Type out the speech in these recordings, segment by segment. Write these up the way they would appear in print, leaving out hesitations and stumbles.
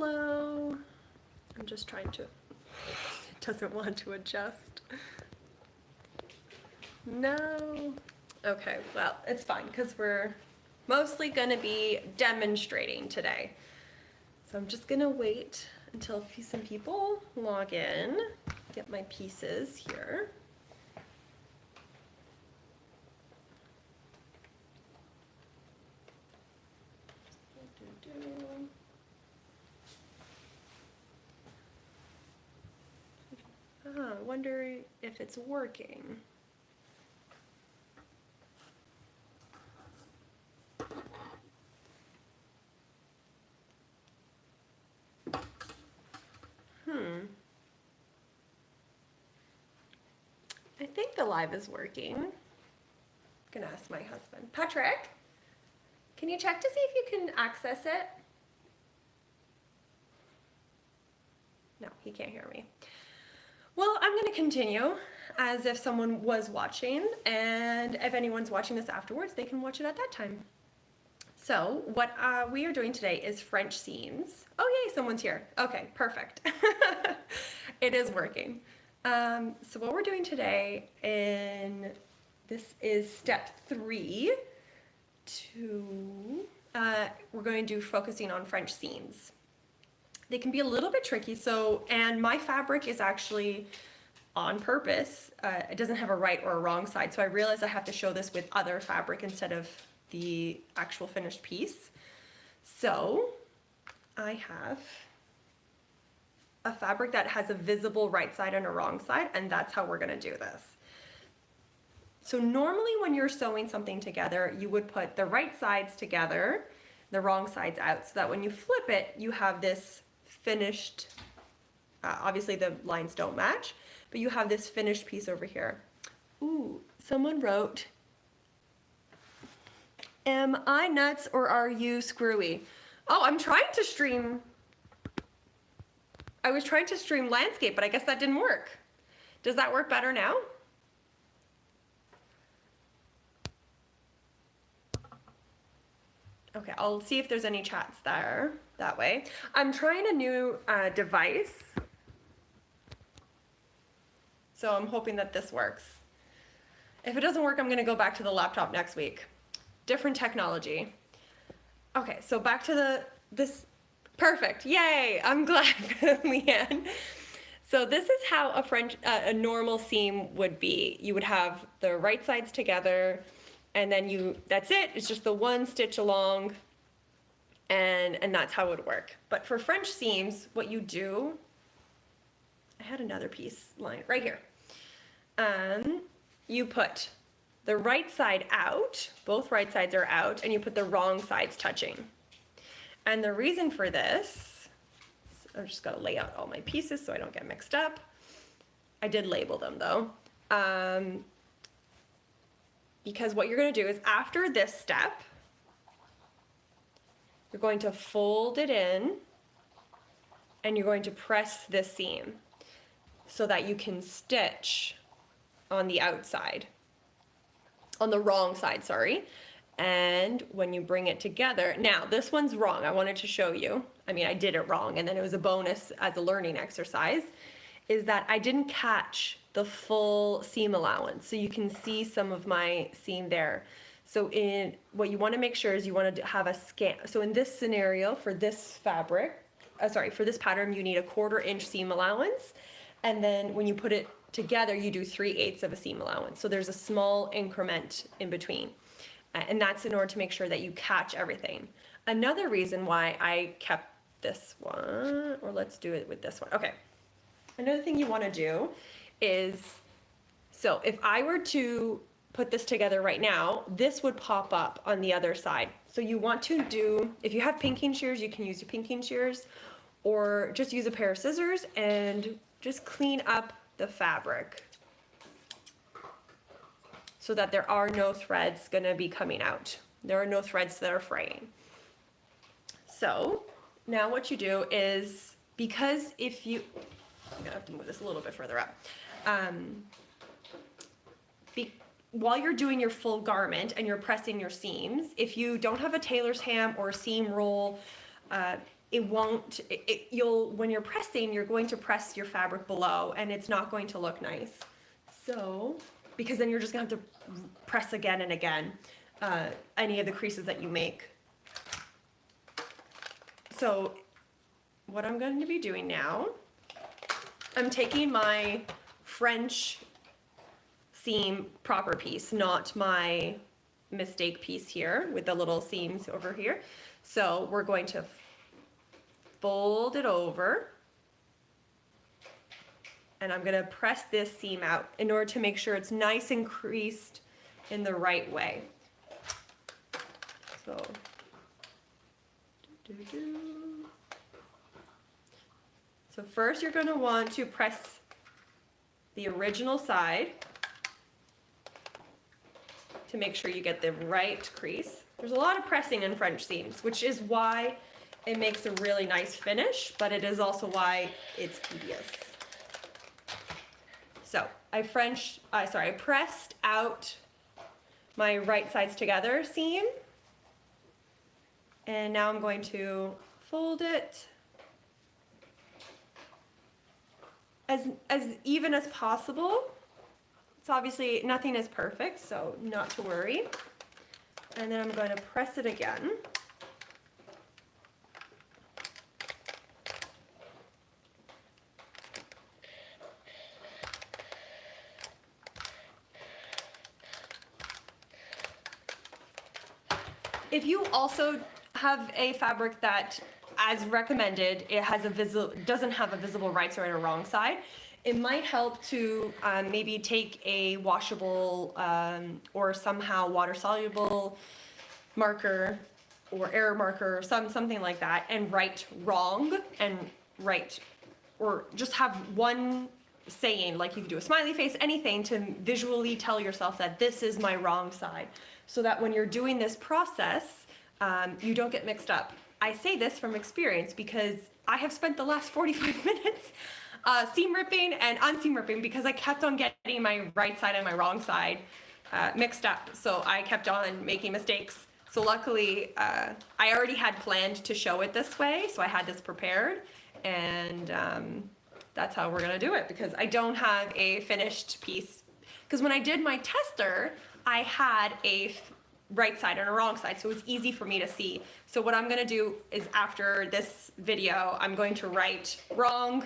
Hello. I'm just trying to, it doesn't want to adjust. No. Okay, well, it's fine because we're mostly gonna be demonstrating today. So I'm just gonna wait until some people log in, get my pieces here. I wonder if it's working. I think the live is working. I'm gonna ask my husband. Patrick, can you check to see if you can access it? No, he can't hear me. Well, I'm gonna continue as if someone was watching, and if anyone's watching this afterwards, they can watch it at that time. So what we are doing today is French seams. Oh yay, someone's here. Okay, perfect. It is working. So what we're doing today, this is step 3 we're going to do focusing on French seams. They can be a little bit tricky, and my fabric is actually on purpose. It doesn't have a right or a wrong side, so I realize I have to show this with other fabric instead of the actual finished piece. So I have a fabric that has a visible right side and a wrong side, and that's how we're gonna do this. So normally when you're sewing something together, you would put the right sides together, the wrong sides out, so that when you flip it, you have this finished, obviously the lines don't match, but you have this finished piece over here. Ooh, someone wrote, am I nuts or are you screwy? Oh, I'm trying to stream. I was trying to stream landscape, but I guess that didn't work. Does that work better now? Okay, I'll see if there's any chats there that way. I'm trying a new device, so I'm hoping that this works. If it doesn't work, I'm gonna go back to the laptop next week. Different technology. Okay, so back to this. Perfect, yay, I'm glad, Leanne. So this is how a normal seam would be. You would have the right sides together, and then that's it, it's just the one stitch along, and that's how it would work. But for French seams, what you do, I had another piece lying right here. You put the right side out, both right sides are out, and you put the wrong sides touching. And the reason for this, I'm just gonna lay out all my pieces so I don't get mixed up. I did label them though. Because what you're gonna do is after this step, you're going to fold it in and you're going to press this seam so that you can stitch on the outside, on the wrong side, sorry. And when you bring it together, now this one's wrong, I wanted to show you. I mean, I did it wrong and then it was a bonus as a learning exercise, is that I didn't catch the full seam allowance. So you can see some of my seam there. So what you wanna make sure is you wanna have a scan. So in this scenario, for this fabric, for this pattern, you need a 1/4 inch seam allowance. And then when you put it together, you do 3/8 of a seam allowance. So there's a small increment in between. And that's in order to make sure that you catch everything. Another reason why I kept this one, or let's do it with this one. Okay. Another thing you want to do is, so if I were to put this together right now, this would pop up on the other side. So you want to do, if you have pinking shears, you can use your pinking shears, or just use a pair of scissors and just clean up the fabric, so that there are no threads gonna be coming out. There are no threads that are fraying. So now what you do is, because I'm gonna have to move this a little bit further up. While you're doing your full garment and you're pressing your seams, if you don't have a tailor's ham or a seam roll, it won't, you'll, when you're pressing, you're going to press your fabric below and it's not going to look nice. So, because then you're just gonna have to press again and again, any of the creases that you make. So what I'm going to be doing now, I'm taking my French seam proper piece, not my mistake piece here with the little seams over here. So we're going to fold it over and I'm going to press this seam out in order to make sure it's nice and creased in the right way. So, so first you're going to want to press the original side to make sure you get the right crease. There's a lot of pressing in French seams, which is why it makes a really nice finish, but it is also why it's tedious. So I pressed out my right sides together seam, and now I'm going to fold it as even as possible. It's obviously, nothing is perfect, so not to worry. And then I'm going to press it again. If you also have a fabric that, as recommended, it has doesn't have a visible right side or wrong side, it might help to maybe take a washable or somehow water-soluble marker or error marker or something like that and write wrong and write, or just have one saying, like you could do a smiley face, anything to visually tell yourself that this is my wrong side, so that when you're doing this process, you don't get mixed up. I say this from experience because I have spent the last 45 minutes seam ripping and unseam ripping because I kept on getting my right side and my wrong side mixed up. So I kept on making mistakes. So luckily, I already had planned to show it this way, so I had this prepared, and that's how we're gonna do it, because I don't have a finished piece. Because when I did my tester, I had a right side and a wrong side, so it was easy for me to see. So what I'm gonna do is, after this video, I'm going to write wrong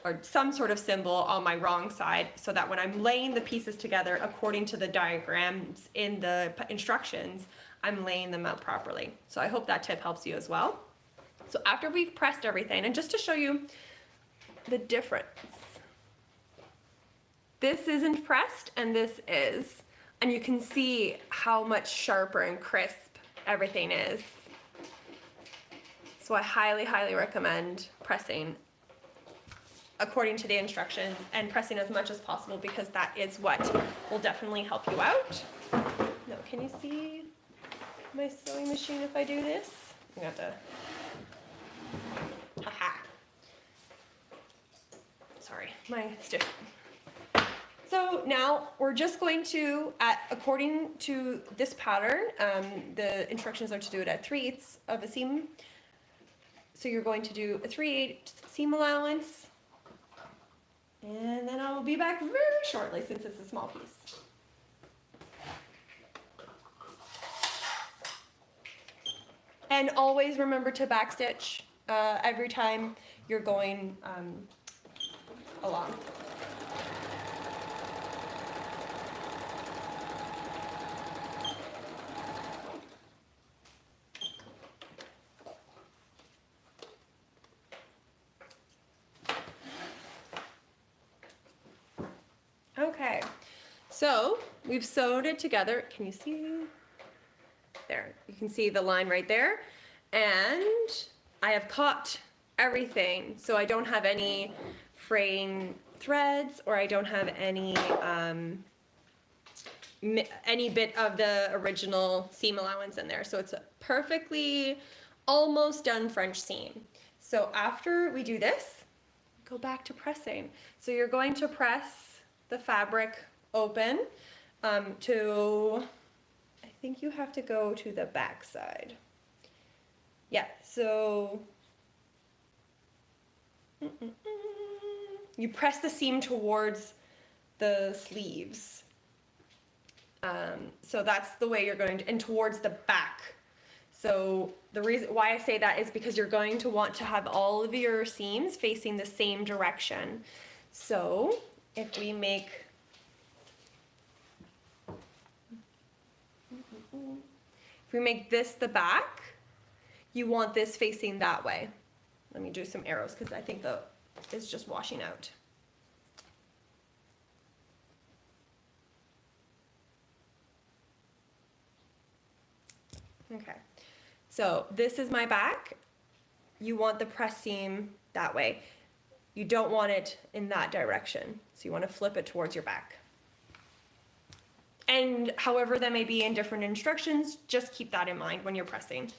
or some sort of symbol on my wrong side, so that when I'm laying the pieces together according to the diagrams in the instructions, I'm laying them out properly. So I hope that tip helps you as well. So after we've pressed everything, and just to show you the difference, this isn't pressed and this is, and you can see how much sharper and crisp everything is. So I highly, highly recommend pressing according to the instructions and pressing as much as possible, because that is what will definitely help you out. Now, can you see my sewing machine if I do this? I'm gonna have to, haha. Sorry, my stick. So now we're just going to, according to this pattern, the instructions are to do it at 3/8 of a seam. So you're going to do a 3/8 seam allowance, and then I will be back very shortly since it's a small piece. And always remember to backstitch every time you're going along. Okay, so we've sewed it together. Can you see? There, you can see the line right there. And I have caught everything, so I don't have any fraying threads, or I don't have any bit of the original seam allowance in there. So it's a perfectly almost done French seam. So after we do this, go back to pressing. So you're going to press the fabric open to, I think you have to go to the back side. Yeah, so You press the seam towards the sleeves. So that's the way you're going to, and towards the back. So the reason why I say that is because you're going to want to have all of your seams facing the same direction. So if we make, this the back, you want this facing that way. Let me do some arrows because I think it's just washing out. Okay, so this is my back. You want the press seam that way. You don't want it in that direction. So you want to flip it towards your back. And however that may be in different instructions, just keep that in mind when you're pressing.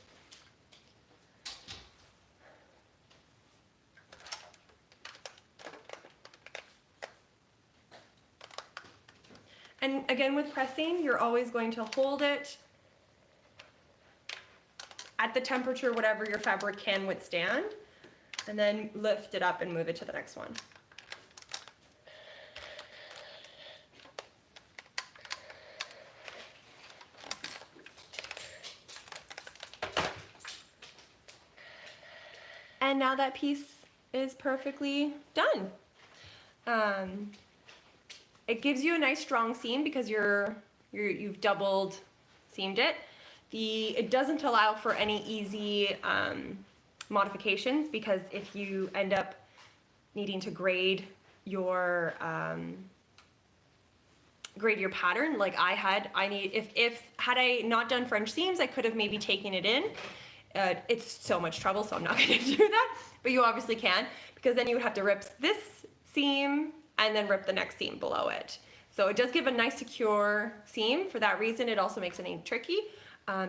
And again, with pressing, you're always going to hold it at the temperature whatever your fabric can withstand, and then lift it up and move it to the next one. And now that piece is perfectly done. It gives you a nice strong seam because you've doubled seamed it. It doesn't allow for any easy modifications, because if you end up needing to grade your pattern like I had, had I not done French seams, I could have maybe taken it in. It's so much trouble, so I'm not going to do that, but you obviously can, because then you would have to rip this seam and then rip the next seam below it. So it does give a nice secure seam. For that reason, it also makes it tricky.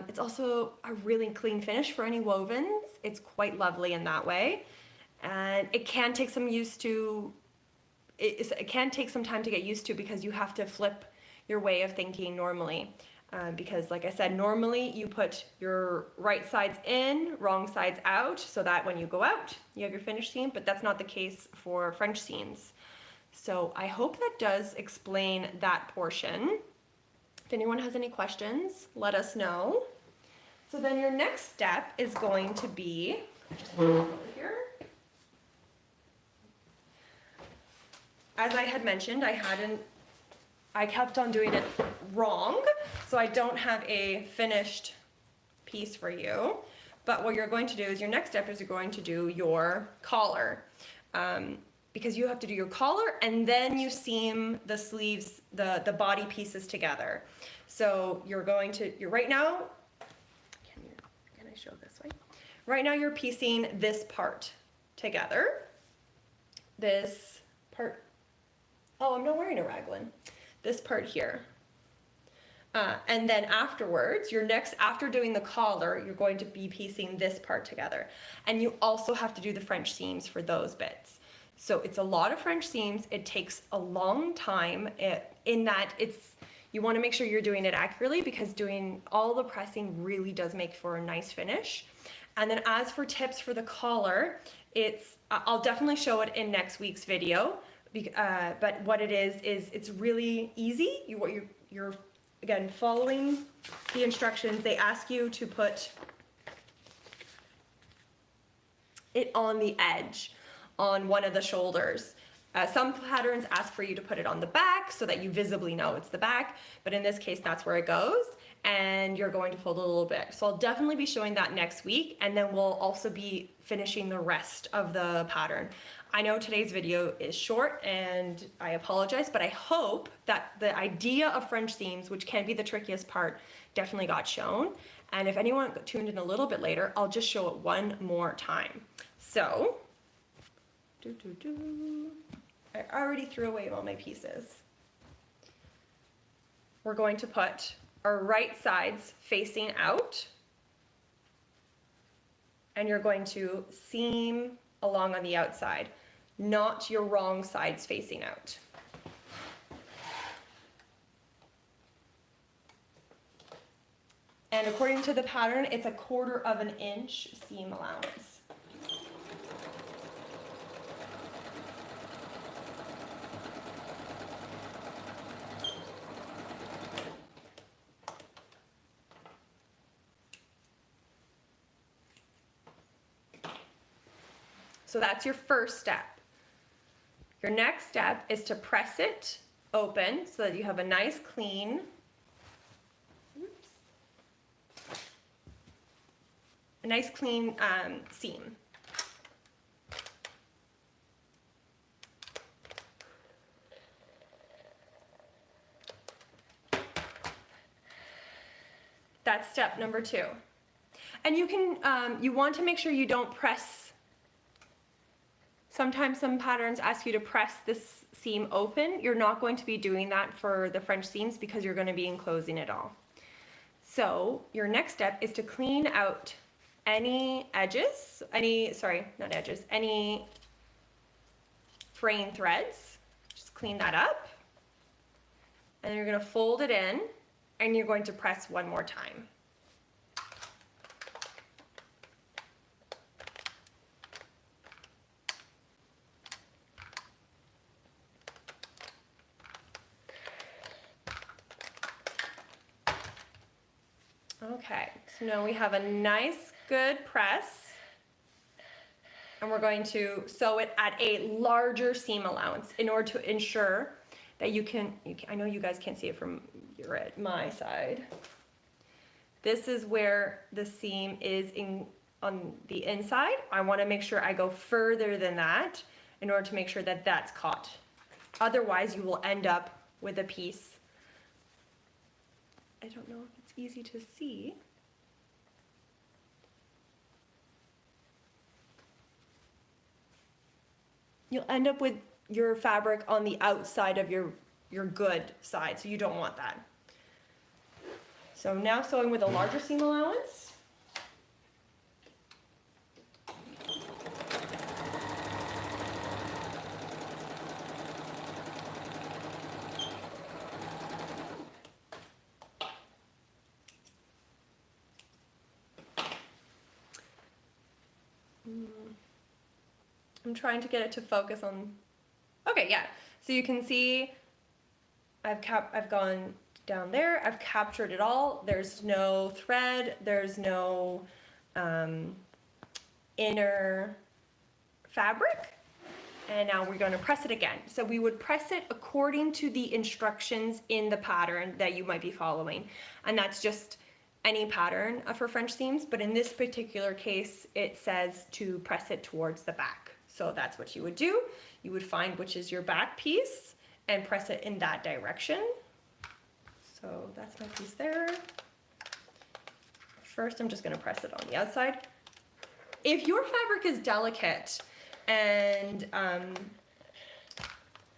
It's also a really clean finish for any wovens. It's quite lovely in that way. And it can take some it can take some time to get used to, because you have to flip your way of thinking normally. Because like I said, normally you put your right sides in, wrong sides out, so that when you go out, you have your finished seam, but that's not the case for French seams. So I hope that does explain that portion. If anyone has any questions, let us know. So then your next step is going to be, just put it over here. As I had mentioned, I kept on doing it wrong, so I don't have a finished piece for you. But what you're going to do is, your next step is you're going to do your collar. Because you have to do your collar and then you seam the sleeves, the body pieces together. So you're right now, can I show this way? Right now you're piecing this part together. This part, oh, I'm not wearing a raglan. This part here. And then afterwards, after doing the collar, you're going to be piecing this part together. And you also have to do the French seams for those bits. So it's a lot of French seams. It takes a long time you want to make sure you're doing it accurately, because doing all the pressing really does make for a nice finish. And then as for tips for the collar, I'll definitely show it in next week's video. But what it is it's really easy. You're again following the instructions. They ask you to put it on the edge, on one of the shoulders. Some patterns ask for you to put it on the back so that you visibly know it's the back, but in this case, that's where it goes, and you're going to fold a little bit. So I'll definitely be showing that next week, and then we'll also be finishing the rest of the pattern. I know today's video is short, and I apologize, but I hope that the idea of French seams, which can be the trickiest part, definitely got shown. And if anyone tuned in a little bit later, I'll just show it one more time. So, I already threw away all my pieces. We're going to put our right sides facing out, and you're going to seam along on the outside, not your wrong sides facing out. And according to the pattern, it's 1/4 of an inch seam allowance. So that's your first step. Your next step is to press it open so that you have a nice clean, seam. That's step number 2. And you can, you want to make sure you don't press. Sometimes some patterns ask you to press this seam open. You're not going to be doing that for the French seams because you're going to be enclosing it all. So your next step is to clean out any edges, any fraying threads. Just clean that up. And then you're going to fold it in and you're going to press one more time. Okay, so now we have a nice good press and we're going to sew it at a larger seam allowance in order to ensure that you can I know you guys can't see it from my side. This is where the seam is on the inside. I want to make sure I go further than that in order to make sure that that's caught. Otherwise you will end up with a piece. I don't know if it's easy to see. You'll end up with your fabric on the outside of your good side, so you don't want that. So now sewing with a larger seam allowance. I'm trying to get it to focus on, okay, yeah. So you can see I've gone down there, I've captured it all. There's no thread, there's no inner fabric. And now we're going to press it again. So we would press it according to the instructions in the pattern that you might be following. And that's just any pattern for French seams, but in this particular case, it says to press it towards the back. So that's what you would do. You would find which is your back piece and press it in that direction. So that's my piece there. First, I'm just gonna press it on the outside. If your fabric is delicate and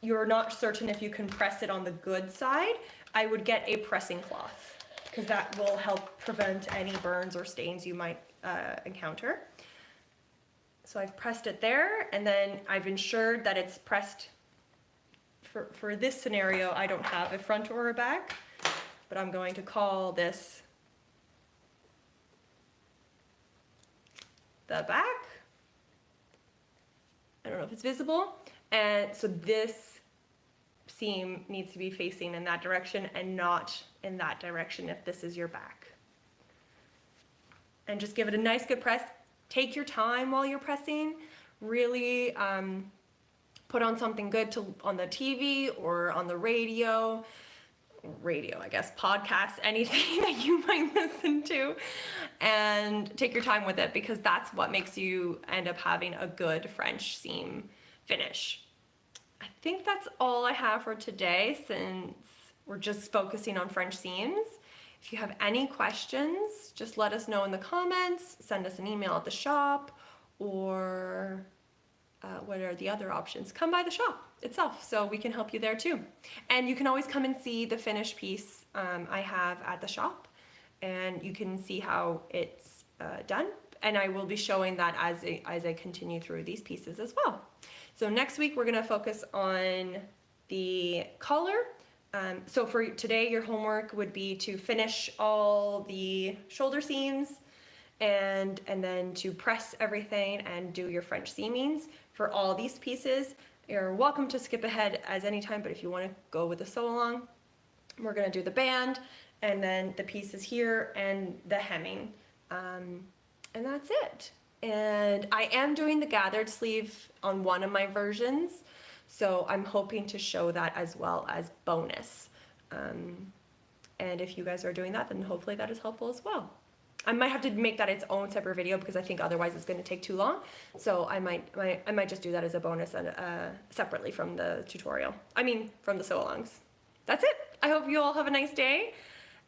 you're not certain if you can press it on the good side, I would get a pressing cloth because that will help prevent any burns or stains you might encounter. So I've pressed it there, and then I've ensured that it's pressed. For this scenario, I don't have a front or a back, but I'm going to call this the back. I don't know if it's visible. And so this seam needs to be facing in that direction and not in that direction if this is your back. And just give it a nice good press. Take your time while you're pressing. Really put on something good on the TV or on the radio, I guess, podcasts, anything that you might listen to, and take your time with it because that's what makes you end up having a good French seam finish. I think that's all I have for today since we're just focusing on French seams. If you have any questions, just let us know in the comments, send us an email at the shop, or what are the other options? Come by the shop itself so we can help you there too. And you can always come and see the finished piece I have at the shop, and you can see how it's done. And I will be showing that as I continue through these pieces as well. So next week we're gonna focus on the collar. So for today, your homework would be to finish all the shoulder seams and then to press everything and do your French seamings for all these pieces. You're welcome to skip ahead as any time, but if you want to go with the sew along, we're going to do the band and then the pieces here and the hemming. And that's it. And I am doing the gathered sleeve on one of my versions, so I'm hoping to show that as well as bonus. And if you guys are doing that, then hopefully that is helpful as well. I might have to make that its own separate video because I think otherwise it's going to take too long. So I might just do that as a bonus and separately from the tutorial. I mean, from the sew-alongs. That's it. I hope you all have a nice day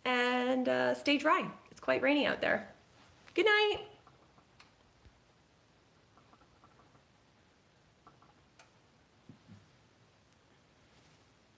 and stay dry. It's quite rainy out there. Good night.